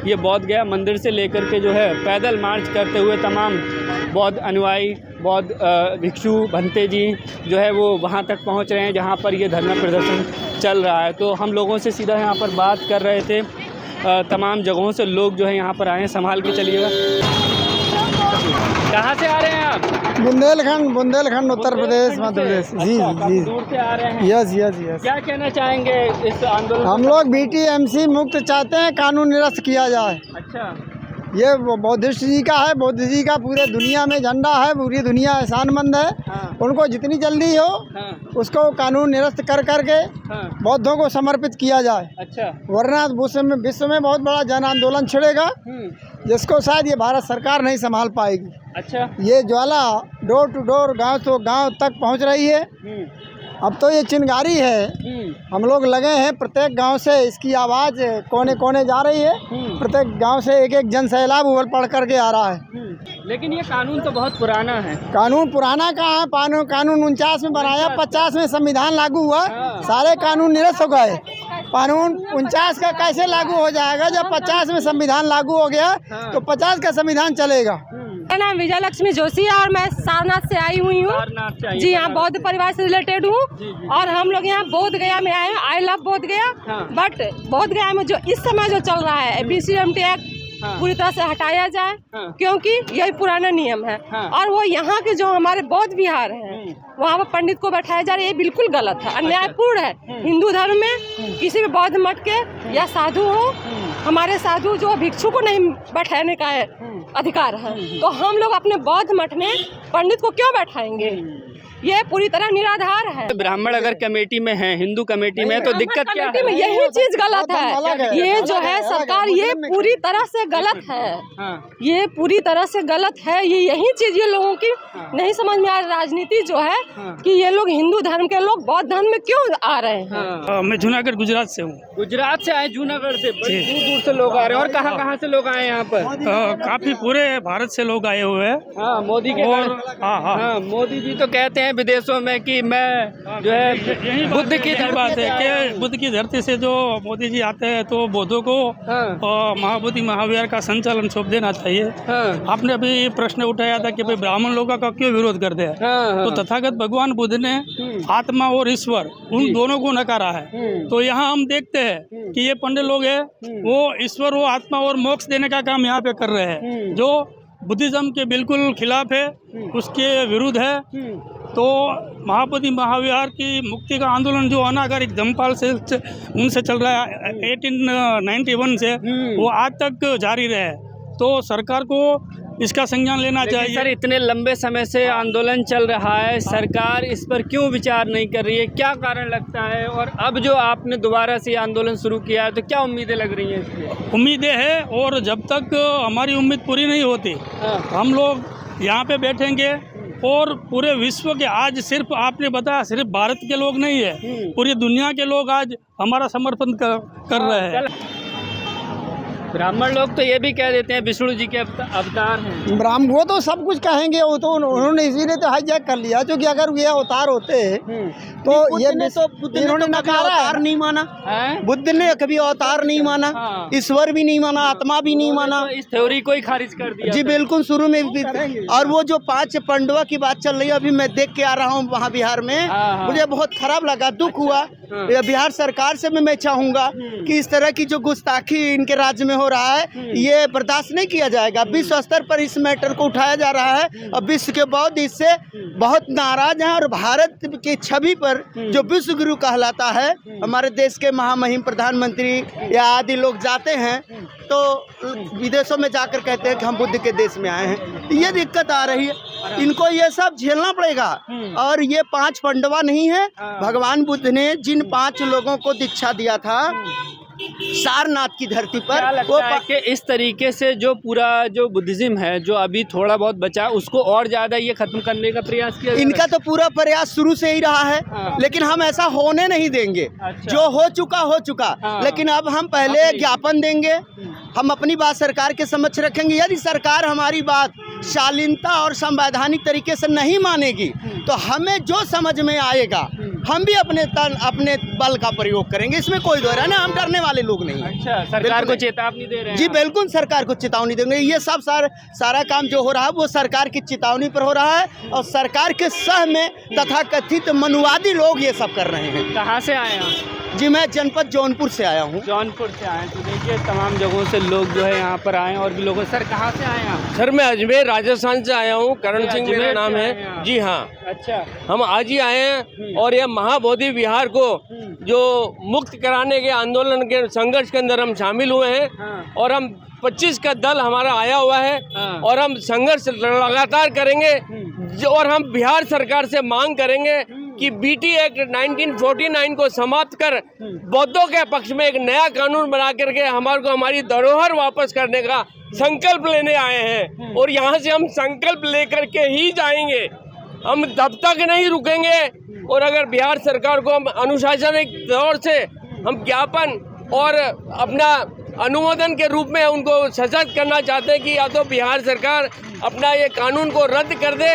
ये बोध गया मंदिर से लेकर के जो है पैदल मार्च करते हुए तमाम बौद्ध अनुयायी, बौद्ध भिक्षु भंते जी जो है वो वहाँ तक पहुँच रहे हैं जहाँ पर ये धरना प्रदर्शन चल रहा है। तो हम लोगों से सीधा यहाँ पर बात कर रहे थे, तमाम जगहों से लोग जो है यहाँ पर आए हैं। संभाल के चलिएगा। कहाँ से आ रहे हैं आप? बुंदेलखंड उत्तर प्रदेश मध्य प्रदेश। जी जी, दूर से आ रहे हैं। Yes yes yes. क्या कहना चाहेंगे इस आंदोलन? हम लोग BTMC मुक्त चाहते हैं, कानून निरस्त किया जाए। अच्छा, ये बुद्धिस्ट जी का है, बुद्ध जी का पूरे दुनिया में झंडा है, पूरी दुनिया एहसानमंद है। हाँ। उनको जितनी जल्दी हो उसको कानून निरस्त कर करके बौद्धों को समर्पित किया जाए। अच्छा, वरना विश्व में बहुत बड़ा जन आंदोलन छिड़ेगा जिसको शायद ये भारत सरकार नहीं संभाल पाएगी। अच्छा, ये ज्वाला डोर टू डोर, गांव तो गांव तक पहुंच रही है। अब तो ये चिंगारी है। हम लोग लगे हैं, प्रत्येक गांव से इसकी आवाज़ कोने कोने जा रही है। प्रत्येक गांव से एक एक जन सैलाब उबल पड़ करके आ रहा है। लेकिन ये कानून तो बहुत पुराना है। कानून पुराना कहाँ है? कानून 49 में बनाया, 50 में संविधान लागू हुआ। सारे कानून निरस्त हो गए। कानून 49 का कैसे लागू हो जाएगा जब 50 में संविधान लागू हो गया? तो 50 का संविधान चलेगा। मेरा नाम विजय लक्ष्मी जोशी है और मैं सारनाथ से आई हुई हूँ। जी हाँ, बौद्ध परिवार से रिलेटेड हूँ और हम लोग यहाँ बोध गया में आए हैं। आई लव बोध गया। बट बोध गया में जो इस समय जो चल रहा है BCMT एक्ट पूरी तरह से हटाया जाए, क्योंकि यही पुराना नियम है। और वो यहाँ के जो हमारे बौद्ध विहार हैं वहाँ पर पंडित को बैठाया जा रहा है, ये बिल्कुल गलत है, अन्यायपूर्ण है। हिंदू धर्म में किसी भी बौद्ध मठ के या साधु हो, हमारे साधु जो भिक्षु को नहीं बैठाने का है अधिकार है, तो हम लोग अपने बौद्ध मठ में पंडित को क्यों बैठाएंगे? ये पूरी तरह निराधार है। ब्राह्मण अगर कमेटी में है, हिंदू कमेटी में, तो दिक्कत क्या है? यही चीज गलत है। ये जो है सरकार, ये पूरी तरह से गलत है। ये पूरी तरह से गलत है। ये यही चीज ये लोगों की नहीं समझ में आ रही। राजनीति जो है कि ये लोग हिंदू धर्म के लोग बौद्ध धर्म में क्यों आ रहे हैं? मैं जूनागढ़ गुजरात से हूँ। गुजरात से आए, जूनागढ़ से दूर दूर से लोग आ रहे हैं। और कहाँ कहाँ से लोग आए यहाँ पर? काफी पूरे भारत से लोग आए हुए हैं। हाँ, मोदी के हाँ, मोदी जी तो कहते हैं विदेशों में कि मैं जो है बुद्ध की बात है कि बुद्ध की धरती से जो मोदी जी आते हैं तो बौद्धों को महाबोधि महाविहार का संचालन सौंप देना चाहिए। आपने अभी ये प्रश्न उठाया था कि भाई ब्राह्मण लोगों का क्यों विरोध करते हैं? तो तथागत भगवान बुद्ध ने आत्मा और ईश्वर उन दोनों को नकारा है। तो यहाँ हम देखते हैं कि ये पंडित लोग हैं, वो ईश्वर, वो आत्मा और मोक्ष देने का काम यहाँ पे कर रहे हैं, जो बुद्धिज्म के बिल्कुल खिलाफ है, उसके विरुद्ध है। तो महाबोधि महाविहार की मुक्ति का आंदोलन जो अनागरिक धम्मपाल से उनसे चल रहा है 1891 से, वो आज तक जारी रहे। तो सरकार को इसका संज्ञान लेना चाहिए। सर, इतने लंबे समय से आंदोलन चल रहा है, सरकार इस पर क्यों विचार नहीं कर रही है? क्या कारण लगता है? और अब जो आपने दोबारा से आंदोलन शुरू किया है, तो क्या उम्मीदें लग रही हैं इसमें? उम्मीदें हैं, और जब तक हमारी उम्मीद पूरी नहीं होती हम लोग यहाँ पे बैठेंगे। और पूरे विश्व के, आज सिर्फ आपने बताया सिर्फ भारत के लोग नहीं है, पूरी दुनिया के लोग आज हमारा समर्थन कर रहे हैं। ब्राह्मण लोग तो ये भी कह देते हैं विष्णु जी के अवतार हैं। ब्राह्मण वो तो सब कुछ कहेंगे, वो तो उन्होंने इसीलिए तो हाईजैक कर लिया, क्योंकि अगर ये अवतार होते तो ये इन्होंने अवतार नहीं माना। बुद्ध ने कभी अवतार नहीं माना, ईश्वर भी नहीं माना, आत्मा भी नहीं माना। तो इस थ्योरी को ही खारिज कर दिया। जी बिल्कुल, शुरू में भी। और वो जो 5 पांडवा की बात चल रही है, अभी मैं देख के आ रहा हूँ वहाँ बिहार में, मुझे बहुत खराब लगा, दुख हुआ। बिहार सरकार से मैं चाहूँगा कि इस तरह की जो गुस्ताखी इनके राज्य में हो रहा है, ये बर्दाश्त नहीं किया जाएगा। विश्व स्तर पर इस मैटर को उठाया जा रहा है और विश्व के बौद्ध इससे बहुत नाराज हैं। और भारत की छवि पर जो विश्व गुरु कहलाता है, हमारे देश के महामहिम प्रधानमंत्री या आदि लोग जाते हैं तो विदेशों में जाकर कहते हैं कि हम बुद्ध के देश में आए हैं। ये दिक्कत आ रही है, इनको ये सब झेलना पड़ेगा। और ये 5 पांडवा नहीं है, भगवान बुद्ध ने जिन 5 लोगों को दीक्षा दिया था सारनाथ की धरती पर, क्या लगता है कि इस तरीके से जो पूरा जो बुद्धिज्म है जो अभी थोड़ा बहुत बचा, उसको और ज्यादा ये खत्म करने का प्रयास किया? इनका तो पूरा प्रयास शुरू से ही रहा है, लेकिन हम ऐसा होने नहीं देंगे। जो हो चुका, लेकिन अब हम पहले ज्ञापन देंगे, हम अपनी बात सरकार के समक्ष रखेंगे। यदि सरकार हमारी बात शालीनता और संवैधानिक तरीके से नहीं मानेगी तो हमें जो समझ में आएगा हम भी अपने बल का प्रयोग करेंगे। इसमें कोई दो राय नहीं, हम डरने वाले लोग नहीं। अच्छा, सरकार को चेतावनी दे रहे हैं? जी बिल्कुल, सरकार को चेतावनी देंगे। ये सब सारा काम जो हो रहा है वो सरकार की चेतावनी पर हो रहा है और सरकार के सह में तथाकथित मनुवादी लोग ये सब कर रहे हैं। कहाँ से आए हैं? जी मैं जनपद जौनपुर से आया हूँ। जौनपुर से आए, तो देखिए तमाम जगहों से लोग जो है यहाँ पर आए और भी लोगों। सर कहाँ से आए हैं? सर मैं अजमेर राजस्थान से आया हूँ, करण सिंह मेरा नाम है। जी हाँ, अच्छा, हम आज ही आए हैं और यह महाबोधि विहार को जो मुक्त कराने के आंदोलन के संघर्ष के अंदर हम शामिल हुए हैं और हम 25 का दल हमारा आया हुआ है और हम संघर्ष लगातार करेंगे और हम बिहार सरकार से मांग करेंगे कि बीटी एक्ट 1949 को समाप्त कर बौद्धों के पक्ष में एक नया कानून बना करके हमारी धरोहर वापस करने का संकल्प लेने आए हैं और यहाँ से हम संकल्प लेकर के ही जाएंगे, हम तब तक नहीं रुकेंगे। और अगर बिहार सरकार को हम अनुशासनिक तौर से हम ज्ञापन और अपना अनुमोदन के रूप में उनको सशक्त करना चाहते हैं कि या तो बिहार सरकार अपना ये कानून को रद्द कर दे,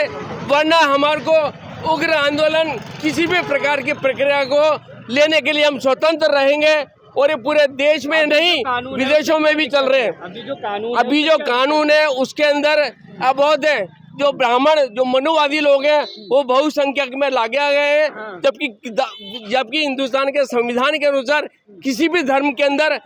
वरना हमारे को उग्र आंदोलन किसी भी प्रकार की प्रक्रिया को लेने के लिए हम स्वतंत्र रहेंगे। और ये पूरे देश में नहीं विदेशों में भी चल रहे हैं। अभी जो कानून है उसके अंदर अबोध है, जो ब्राह्मण जो मनुवादी लोग हैं वो बहुसंख्यक में लागे गए हैं, जबकि हिंदुस्तान के संविधान के अनुसार किसी भी धर्म के अंदर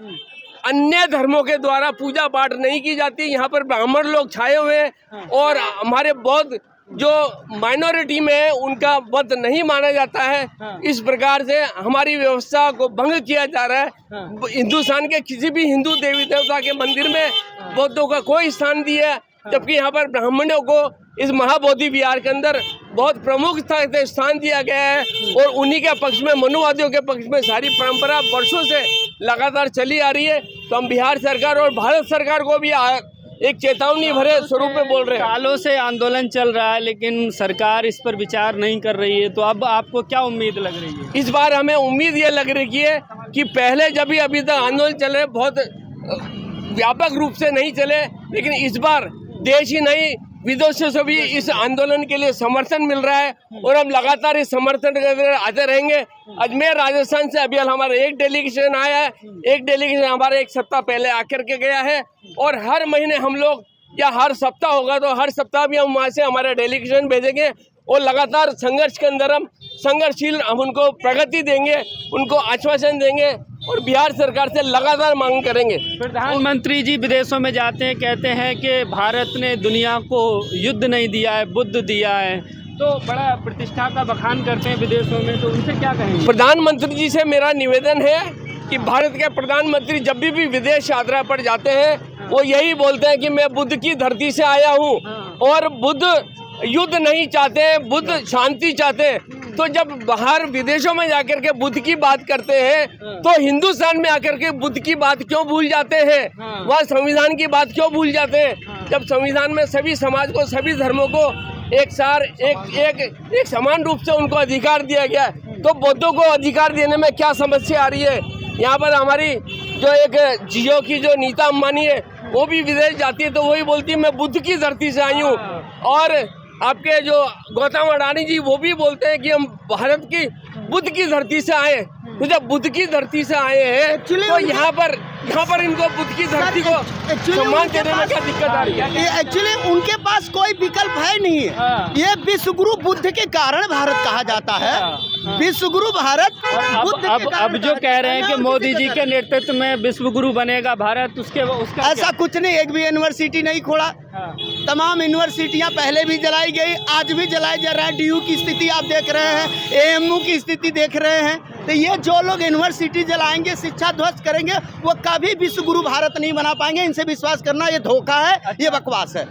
अन्य धर्मों के द्वारा पूजा पाठ नहीं की जाती। यहाँ पर ब्राह्मण लोग छाए हुए हैं और हमारे बौद्ध जो माइनॉरिटी में है उनका मत नहीं माना जाता है। इस प्रकार से हमारी व्यवस्था को भंग किया जा रहा है। हिंदुस्तान के किसी भी हिंदू देवी देवता के मंदिर में बौद्धों का कोई स्थान नहीं है, जबकि यहाँ पर ब्राह्मणों को इस महाबोधि विहार के अंदर बहुत प्रमुख स्थान दिया गया है और उन्हीं के पक्ष में, मनुवादियों के पक्ष में सारी परंपरा वर्षों से लगातार चली आ रही है। तो हम बिहार सरकार और भारत सरकार को भी एक चेतावनी भरे स्वरूप में बोल रहे हैं। सालों से आंदोलन चल रहा है लेकिन सरकार इस पर विचार नहीं कर रही है, तो अब आपको क्या उम्मीद लग रही है? इस बार हमें उम्मीद ये लग रही है कि पहले जब भी अभी तक आंदोलन चले बहुत व्यापक रूप से नहीं चले, लेकिन इस बार देश ही नहीं विदेशों से भी इस आंदोलन के लिए समर्थन मिल रहा है और हम लगातार इस समर्थन आते रहेंगे। अजमेर राजस्थान से अभी हमारा एक डेलीगेशन आया है, एक डेलीगेशन हमारा एक सप्ताह पहले आकर के गया है और हर महीने हम लोग या हर सप्ताह होगा तो हर सप्ताह भी हम वहाँ से हमारा डेलीगेशन भेजेंगे और लगातार संघर्ष के अंदर हम संघर्षशील हम उनको प्रगति देंगे, उनको आश्वासन देंगे और बिहार सरकार से लगातार मांग करेंगे। प्रधानमंत्री जी विदेशों में जाते हैं, कहते हैं कि भारत ने दुनिया को युद्ध नहीं दिया है, बुद्ध दिया है, तो बड़ा प्रतिष्ठा का बखान करते हैं विदेशों में, तो उनसे क्या कहेंगे? प्रधानमंत्री जी से मेरा निवेदन है कि भारत के प्रधानमंत्री जब भी विदेश यात्रा पर जाते हैं वो यही बोलते हैं कि मैं बुद्ध की धरती से आया हूँ और बुद्ध युद्ध नहीं चाहते हैं, बुद्ध शांति चाहते हैं। तो जब बाहर विदेशों में जाकर के बुद्ध की बात करते हैं तो हिंदुस्तान में आकर के बुद्ध की बात क्यों भूल जाते हैं? वह संविधान की बात क्यों भूल जाते हैं? जब संविधान में सभी समाज को, सभी धर्मों को एक समान रूप से उनको अधिकार दिया गया है, तो बौद्धों को अधिकार देने में क्या समस्या आ रही है? यहाँ पर हमारी जो एक जियो की जो नीता अंबानी है वो भी विदेश जाती है तो वही बोलती है मैं बुद्ध की धरती से आई हूँ, और आपके जो गौतम अडानी जी वो भी बोलते हैं कि हम भारत की बुद्ध की धरती से आए। तो जब बुद्ध की धरती से आए हैं तो यहाँ पर इनको बुद्ध की धरती को सम्मान देने में क्या दिक्कत आ रही है? एक्चुअली उनके पास कोई विकल्प है नहीं है। ये विश्वगुरु बुद्ध के कारण भारत कहा जाता है, विश्वगुरु भारत। अब जो कह रहे हैं कि मोदी जी के नेतृत्व में विश्वगुरु बनेगा भारत, उसका ऐसा कुछ नहीं। एक भी यूनिवर्सिटी नहीं खोला, तमाम यूनिवर्सिटियां पहले भी जलाई गई, आज भी जलाई जा रहा है। DU की स्थिति आप देख रहे हैं, AMU की स्थिति देख रहे हैं। तो ये जो लोग यूनिवर्सिटी जलाएंगे, शिक्षा ध्वस्त करेंगे, वो कभी विश्वगुरु भारत नहीं बना पाएंगे। इनसे विश्वास करना ये धोखा है, ये बकवास है।